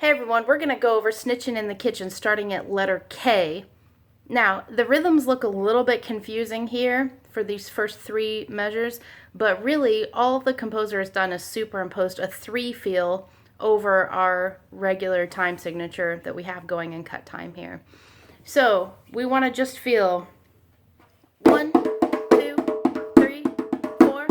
Hey everyone, we're going to go over Snitchin' in the Kitchen starting at letter K. Now, the rhythms look a little bit confusing here for these first three measures, but really all the composer has done is superimposed a 3 feel over our regular time signature that we have going in cut time here. So, we want to just feel 1, 2, 3, 4,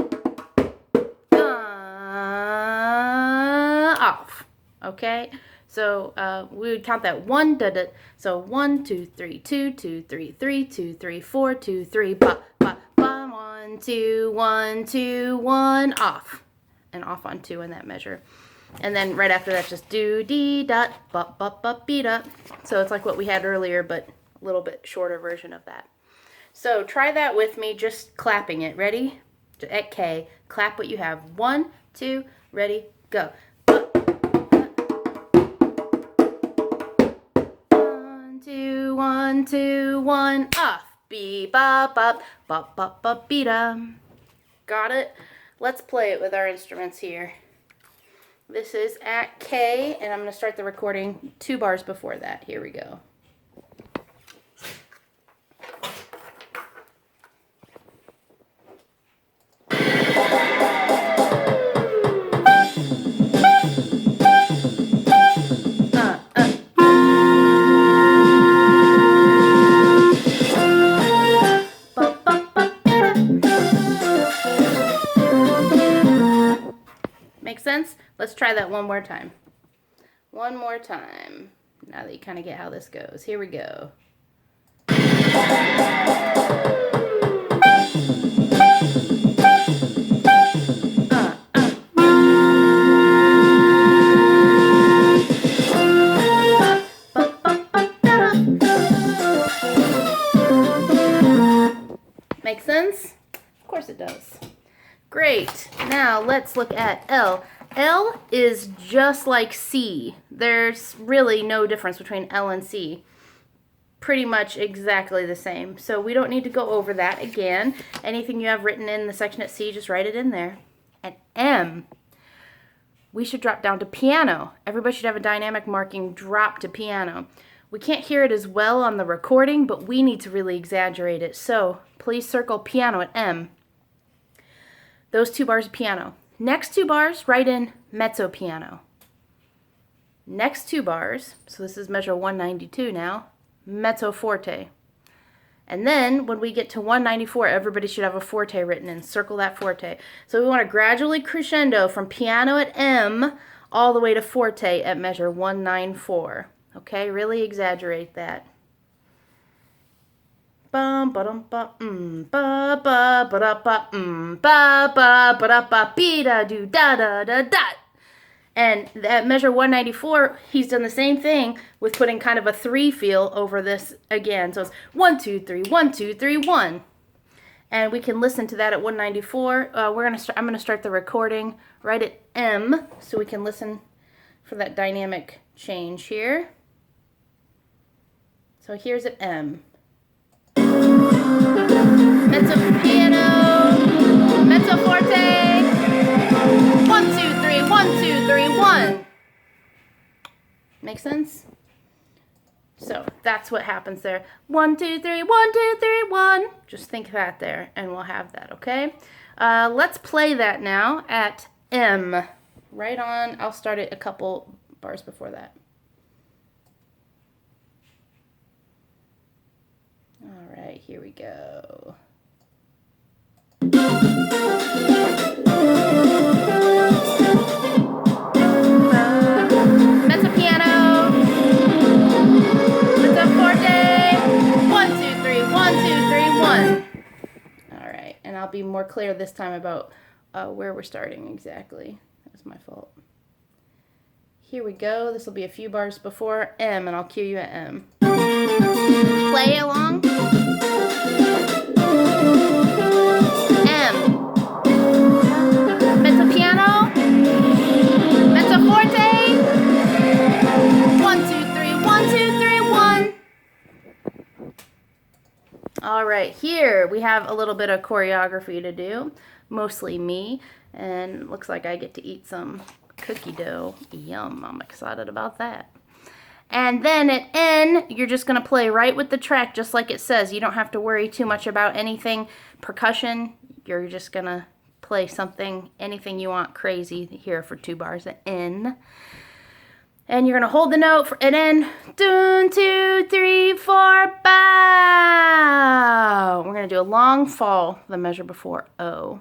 off. Okay? So we would count that 1, da, da. So 1, 2, 3, 2, 2, 3, 3, 2, 3, 4, 2, 3, ba, ba, ba, 1, 2, 1, 2, 1, off. And off on 2 in that measure. And then right after that, just do, dee, dot, ba, ba, ba, be, dot. So it's like what we had earlier, but a little bit shorter version of that. So try that with me, just clapping it. Ready? At K, clap what you have. 1, 2, ready, go. 1, 2, 1, off. Be ba ba ba ba ba be da. Got it? Let's play it with our instruments here. This is at K, and I'm going to start the recording 2 bars before that. Here we go. Make sense? Let's try that one more time. One more time. Now that you kind of get how this goes. Here we go. Make sense? Of course it does. Great. Now let's look at L. L is just like C. There's really no difference between L and C. Pretty much exactly the same. So we don't need to go over that again. Anything you have written in the section at C, just write it in there. At M, we should drop down to piano. Everybody should have a dynamic marking drop to piano. We can't hear it as well on the recording, but we need to really exaggerate it. So please circle piano at M. Those 2 bars of piano. Next 2 bars, write in mezzo piano. Next 2 bars, so this is measure 192 now, mezzo forte. And then when we get to 194, everybody should have a forte written in. Circle that forte. So we want to gradually crescendo from piano at M all the way to forte at measure 194. Okay, really exaggerate that. Bum ba dum ba ba ba ba da ba ba ba ba da ba be da do da da da da. And at measure 194, he's done the same thing with putting kind of a 3 feel over this again. So it's 1 2 3 1 2 3 1. And we can listen to that at 194. I'm gonna start the recording right at M so we can listen for that dynamic change here. So here's at M. Mezzo piano, mezzo forte, 1 2 3 1 2 3 1. Make sense? So that's what happens there. 1 2 3 1 2 3 1. Just think that there, and we'll have that. Okay. Let's play that now at M. Right on. I'll start it a couple bars before that. All right, here we go. Mezzo piano, mezzo forte, 1 2 3 1 2 3 1. All right, and I'll be more clear this time about where we're starting exactly. That was my fault. Here we go. This will be a few bars before M, and I'll cue you at M. Play along. M. Mezzo piano. Mezzo forte. 1 2 3 1 2 3 1. All right, here we have a little bit of choreography to do, mostly me, and looks like I get to eat some cookie dough. Yum, I'm excited about that. And then at N, you're just going to play right with the track, just like it says. You don't have to worry too much about anything. Percussion, you're just going to play something, anything you want crazy here for 2 bars at N. And you're going to hold the note at N. 1, 2, 3, 4, bow. We're going to do a long fall, the measure before O.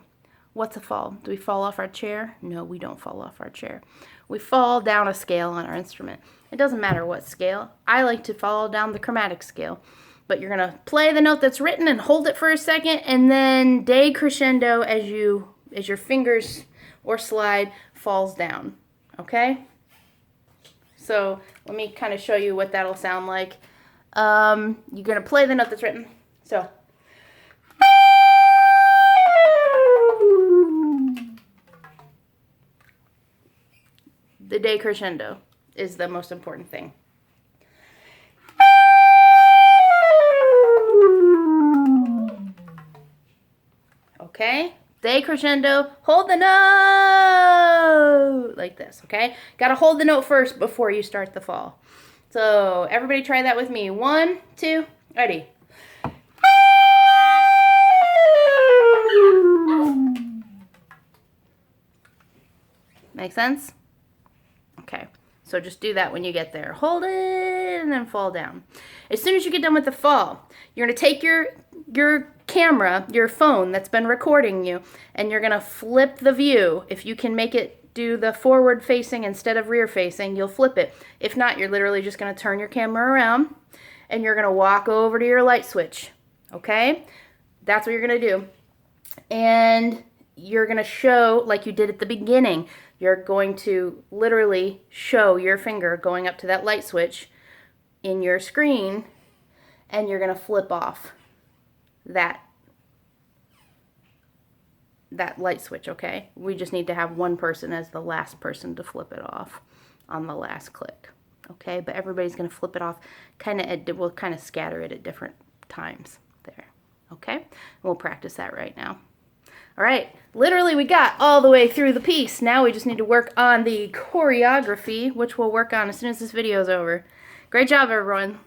What's a fall? Do we fall off our chair? No, we don't fall off our chair. We fall down a scale on our instrument. It doesn't matter what scale. I like to fall down the chromatic scale. But you're going to play the note that's written and hold it for a second, and then decrescendo as your fingers or slide falls down. Okay? So let me kind of show you what that'll sound like. You're going to play the note that's written. So. The decrescendo is the most important thing. Okay? Decrescendo, hold the note like this, okay? Got to hold the note first before you start the fall. So everybody try that with me. 1, 2, ready. Make sense? Okay, so just do that when you get there. Hold it and then fall down. As soon as you get done with the fall, you're going to take your camera, your phone that's been recording you, and you're going to flip the view. If you can make it do the forward facing instead of rear facing, you'll flip it. If not, you're literally just going to turn your camera around and you're going to walk over to your light switch. Okay? That's what you're going to do. And you're going to show, like you did at the beginning, you're going to literally show your finger going up to that light switch in your screen, and you're going to flip off that light switch, okay? We just need to have one person as the last person to flip it off on the last click, okay? But everybody's going to flip it off, we'll kind of scatter it at different times there, okay? We'll practice that right now. All right, literally we got all the way through the piece. Now we just need to work on the choreography, which we'll work on as soon as this video is over. Great job, everyone.